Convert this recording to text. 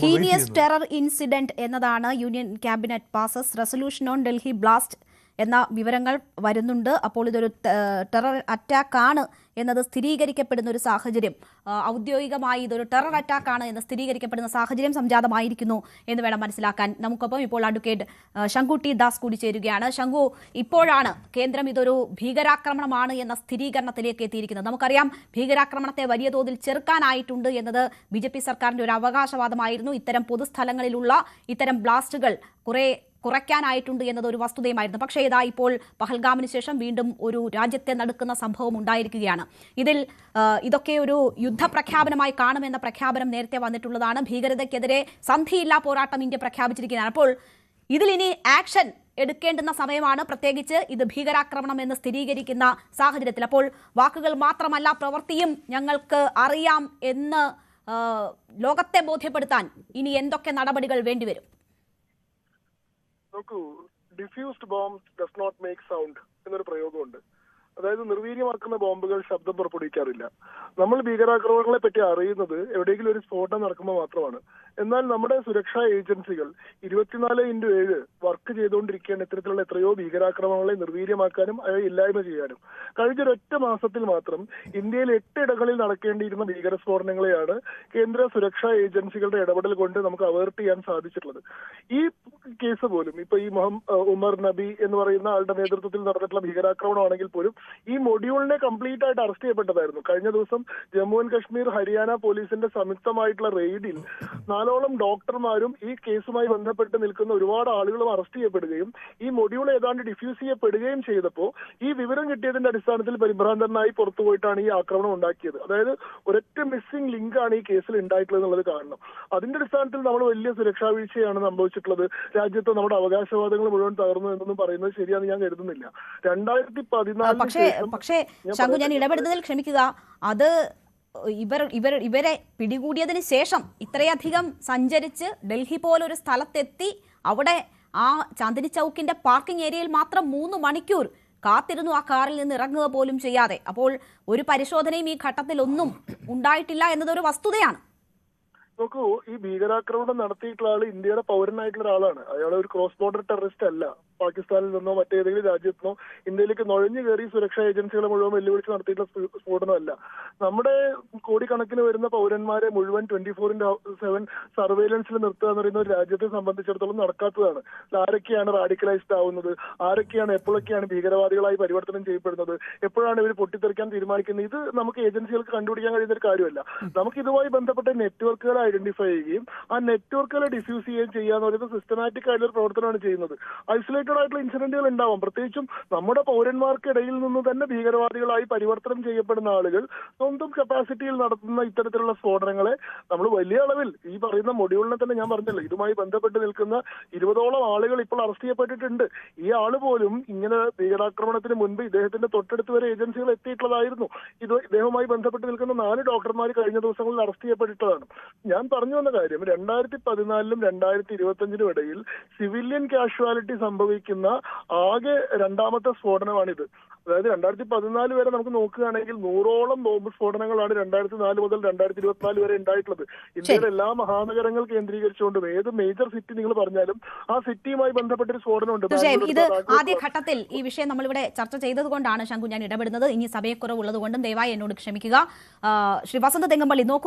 Heinous terror incident എന്നതാണ് union cabinet passes resolution on Delhi blast എന്ന വിവരങ്ങൾ വരുന്നുണ്ട്. അപ്പോൾ ഇതൊരു ടെറർ അറ്റാക്ക് ആണ് എന്നത് സ്ഥിരീകരിക്കപ്പെടുന്ന ഒരു സാഹചര്യം, ഔദ്യോഗികമായി ഇതൊരു ടെറർ അറ്റാക്ക് ആണ് എന്ന് സ്ഥിരീകരിക്കപ്പെടുന്ന സാഹചര്യം സംജാതമായിരിക്കുന്നു എന്ന് വേണം മനസ്സിലാക്കാൻ. നമുക്കൊപ്പം ഇപ്പോൾ അഡ്വക്കേറ്റ് ശങ്കു ടി ദാസ് കൂടി ചേരുകയാണ്. ശങ്കു, ഇപ്പോഴാണ് കേന്ദ്രം ഇതൊരു ഭീകരാക്രമണമാണ് എന്ന സ്ഥിരീകരണത്തിലേക്ക് എത്തിയിരിക്കുന്നത്. നമുക്കറിയാം ഭീകരാക്രമണത്തെ വലിയ തോതിൽ ചെറുക്കാനായിട്ടുണ്ട് എന്നത് BJP സർക്കാരിന്റെ ഒരു അവകാശവാദമായിരുന്നു. ഇത്തരം പൊതുസ്ഥലങ്ങളിലുള്ള ഇത്തരം ബ്ലാസ്റ്റുകൾ കുറയ്ക്കാനായിട്ടുണ്ട് എന്നത് ഒരു വസ്തുതയുമായിരുന്നു. പക്ഷേ ഇതാ ഇപ്പോൾ പഹൽഗാമിന് ശേഷം വീണ്ടും ഒരു രാജ്യത്തെ നടുക്കുന്ന സംഭവം ഉണ്ടായിരിക്കുകയാണ്. ഇതൊക്കെ ഒരു യുദ്ധപ്രഖ്യാപനമായി കാണുമെന്ന പ്രഖ്യാപനം നേരത്തെ വന്നിട്ടുള്ളതാണ്. ഭീകരതയ്ക്കെതിരെ സന്ധിയില്ലാ പോരാട്ടം ഇന്ത്യ പ്രഖ്യാപിച്ചിരിക്കുകയാണ്. അപ്പോൾ ഇതിലിനി ആക്ഷൻ എടുക്കേണ്ടുന്ന സമയമാണ്, പ്രത്യേകിച്ച് ഇത് ഭീകരാക്രമണം എന്ന് സ്ഥിരീകരിക്കുന്ന സാഹചര്യത്തിൽ. അപ്പോൾ വാക്കുകൾ മാത്രമല്ല, പ്രവൃത്തിയും ഞങ്ങൾക്ക് അറിയാം എന്ന് ലോകത്തെ ബോധ്യപ്പെടുത്താൻ ഇനി എന്തൊക്കെ നടപടികൾ വേണ്ടിവരും? നോക്കൂ, diffused bomb does not make sound എന്നൊരു പ്രയോഗമുണ്ട്. അതായത് നിർവീര്യമാക്കുന്ന ബോംബുകൾ ശബ്ദം പുറപ്പെടുവിക്കാറില്ല. നമ്മൾ ഭീകരാക്രമണങ്ങളെ പറ്റി അറിയുന്നത് എവിടെയെങ്കിലും ഒരു സ്ഫോടനം നടക്കുമ്പോൾ മാത്രമാണ്. എന്നാൽ നമ്മുടെ സുരക്ഷാ ഏജൻസികൾ 24/7 വർക്ക് ചെയ്തുകൊണ്ടിരിക്കുകയാണ് ഇത്തരത്തിലുള്ള എത്രയോ ഭീകരാക്രമണങ്ങളെ നിർവീര്യമാക്കാനും ഇല്ലായ്മ ചെയ്യാനും. കഴിഞ്ഞൊരൊറ്റ മാസത്തിൽ മാത്രം ഇന്ത്യയിൽ 8 ഇടങ്ങളിൽ നടക്കേണ്ടിയിരുന്ന ഭീകരസ്ഫോടനങ്ങളെയാണ് കേന്ദ്ര സുരക്ഷാ ഏജൻസികളുടെ ഇടപെടൽ കൊണ്ട് നമുക്ക് അവേർട്ട് ചെയ്യാൻ സാധിച്ചിട്ടുള്ളത്. ഈ കേസ് പോലും ഇപ്പൊ ഈ ഉമർ നബി എന്ന് പറയുന്ന ആളുടെ നേതൃത്വത്തിൽ നടന്നിട്ടുള്ള ഭീകരാക്രമണമാണെങ്കിൽ പോലും ഈ മൊഡ്യൂളിനെ കംപ്ലീറ്റ് ആയിട്ട് അറസ്റ്റ് ചെയ്യപ്പെട്ടതായിരുന്നു. കഴിഞ്ഞ ദിവസം ജമ്മു ആൻഡ് കശ്മീർ ഹരിയാന പോലീസിന്റെ സംയുക്തമായിട്ടുള്ള റെയ്ഡിൽ 4ഓളം ഡോക്ടർമാരും ഈ കേസുമായി ബന്ധപ്പെട്ട് നിൽക്കുന്ന ഒരുപാട് ആളുകളും അറസ്റ്റ് ചെയ്യപ്പെടുകയും ഈ മൊഡ്യൂൾ ഏതാണ്ട് ഡിഫ്യൂസ് ചെയ്യപ്പെടുകയും ചെയ്തപ്പോൾ ഈ വിവരം കിട്ടിയതിന്റെ അടിസ്ഥാനത്തിൽ പരിഭ്രാന്തനായി പുറത്തുപോയിട്ടാണ് ഈ ആക്രമണം ഉണ്ടാക്കിയത്. അതായത് ഒരൊറ്റ മിസ്സിംഗ് ലിങ്ക് ആണ് ഈ കേസിൽ ഉണ്ടായിട്ടുള്ളത് എന്നുള്ളത് കാണണം. അതിന്റെ അടിസ്ഥാനത്തിൽ നമ്മൾ വലിയ സുരക്ഷാ വീഴ്ചയാണ് സംഭവിച്ചിട്ടുള്ളത്. രാജ്യത്ത് നമ്മുടെ അവകാശവാദങ്ങൾ മുഴുവൻ തകർന്നു എന്നൊന്നും പറയുന്നത് ശരിയാണെന്ന് ഞാൻ കരുതുന്നില്ല. 2014 പക്ഷേ ശങ്കു, ഞാൻ ഇടപെടുന്നതിൽ ക്ഷമിക്കുക. അത് ഇവരെ പിടികൂടിയതിന് ശേഷം ഇത്രയധികം സഞ്ചരിച്ച് ഡൽഹി പോലൊരു സ്ഥലത്തെത്തി അവിടെ ആ ചാന്ദിനി ചൗക്കിന്റെ പാർക്കിംഗ് ഏരിയയിൽ മാത്രം 3 മണിക്കൂർ കാത്തിരുന്നു, ആ കാറിൽ നിന്ന് ഇറങ്ങുക പോലും ചെയ്യാതെ. അപ്പോൾ ഒരു പരിശോധനയും ഈ ഘട്ടത്തിൽ ഒന്നും ഉണ്ടായിട്ടില്ല എന്നതൊരു വസ്തുതയാണ്. നോക്കൂ, ഈ ഭീകരാക്രമണം നടത്തിയിട്ടുള്ള ആള് ഇന്ത്യയുടെ പൗരനായിട്ടുള്ള ഒരാളാണ്. അയാൾ ഒരു ക്രോസ് ബോർഡർ ടെററിസ്റ്റ് അല്ല. പാകിസ്ഥാനിൽ നിന്നോ മറ്റേതെങ്കിലും രാജ്യത്തിനോ ഇന്ത്യയിലേക്ക് നുഴഞ്ഞു കയറി സുരക്ഷാ ഏജൻസികളെ മുഴുവൻ വെല്ലുവിളിച്ച് നടത്തിയിട്ടുള്ള സ്ഫോടനമല്ല. നമ്മുടെ കോടിക്കണക്കിന് വരുന്ന പൗരന്മാരെ മുഴുവൻ 24/7 സർവൈലൻസിൽ നിർത്തുക എന്ന് പറയുന്ന ഒരു രാജ്യത്തെ സംബന്ധിച്ചിടത്തോളം നടക്കാത്തതാണ്. ആരൊക്കെയാണ് റാഡിക്കലൈസ്ഡ് ആവുന്നത്, ആരൊക്കെയാണ് എപ്പോഴൊക്കെയാണ് ഭീകരവാദികളായി പരിവർത്തനം ചെയ്യപ്പെടുന്നത്, എപ്പോഴാണ് ഇവർ പൊട്ടിത്തെറിക്കാൻ തീരുമാനിക്കുന്നത്, ഇത് നമുക്ക് ഏജൻസികൾക്ക് കണ്ടുപിടിക്കാൻ കഴിയുന്ന ഒരു കാര്യമല്ല. നമുക്ക് ഇതുമായി ബന്ധപ്പെട്ട നെറ്റ്വർക്കുകളെ ഐഡന്റിഫൈ ചെയ്യുകയും ആ നെറ്റ്വർക്കുകളെ ഡിഫ്യൂസ് ചെയ്യുകയും ചെയ്യാന്ന് പറയുന്നത് സിസ്റ്റമാറ്റിക് ആയിട്ടുള്ള ഒരു പ്രവർത്തനമാണ് ചെയ്യുന്നത്. ഐസൊലേറ്റഡ് ആയിട്ടുള്ള ഇൻസിഡന്റുകൾ ഉണ്ടാവാം. പ്രത്യേകിച്ചും നമ്മുടെ പൗരന്മാർക്കിടയിൽ നിന്ന് തന്നെ ഭീകരവാദികളായി പരിവർത്തനം ചെയ്യപ്പെടുന്ന ആളുകൾ സ്വന്തം കപ്പാസിറ്റിയിൽ നടത്തുന്ന ഇത്തരത്തിലുള്ള സ്ഫോടനങ്ങളെ നമ്മൾ വലിയ അളവിൽ ഈ പറയുന്ന മൊഡ്യൂളിനെ തന്നെ ഞാൻ പറഞ്ഞല്ലോ, ഇതുമായി ബന്ധപ്പെട്ട് നിൽക്കുന്ന 20ഓളം ആളുകൾ ഇപ്പോൾ അറസ്റ്റ് ചെയ്യപ്പെട്ടിട്ടുണ്ട്. ഈ ആള് പോലും ഇങ്ങനെ ഭീകരാക്രമണത്തിന് മുൻപ് ഇദ്ദേഹത്തിന്റെ തൊട്ടടുത്ത് വരെ ഏജൻസികൾ എത്തിയിട്ടുള്ളതായിരുന്നു. ഇദ്ദേഹവുമായി ബന്ധപ്പെട്ട് നിൽക്കുന്ന 4 ഡോക്ടർമാർ കഴിഞ്ഞ ദിവസങ്ങളിൽ അറസ്റ്റ് ചെയ്യപ്പെട്ടിട്ടതാണ്. ഞാൻ പറഞ്ഞു വന്ന കാര്യം, 2014-ലും 2025-നും ഇടയിൽ സിവിലിയൻ കാഷ്വാലിറ്റി സംഭവിക്കുന്ന ആകെ 2ാമത്തെ സ്ഫോടനമാണിത്. അതായത് 2014 വരെ നമുക്ക് നോക്കുകയാണെങ്കിൽ 100ഓളം ബോംബ് സ്ഫോടനങ്ങളാണ് 2004 മുതൽ 2024 വരെ ഉണ്ടായിട്ടുള്ളത്. ഇന്ത്യയുടെ എല്ലാ മഹാനഗരങ്ങൾ കേന്ദ്രീകരിച്ചുകൊണ്ടും ഏത് മേജർ സിറ്റി നിങ്ങൾ പറഞ്ഞാലും ആ സിറ്റിയുമായി ബന്ധപ്പെട്ടൊരു സ്ഫോടനമുണ്ട്. ഇത് ആദ്യഘട്ടത്തിൽ ഈ വിഷയം നമ്മളിവിടെ ചർച്ച ചെയ്തത് കൊണ്ടാണ് ശങ്കു ഞാൻ ഇടപെടുന്നത്. ഇനി സമയക്കുറവുള്ളത് കൊണ്ടും ദയവായി എന്നോട് ക്ഷമിക്കുക. ശ്രീ വസന്ത തെങ്ങമ്പള്ളി, നോക്കൂ,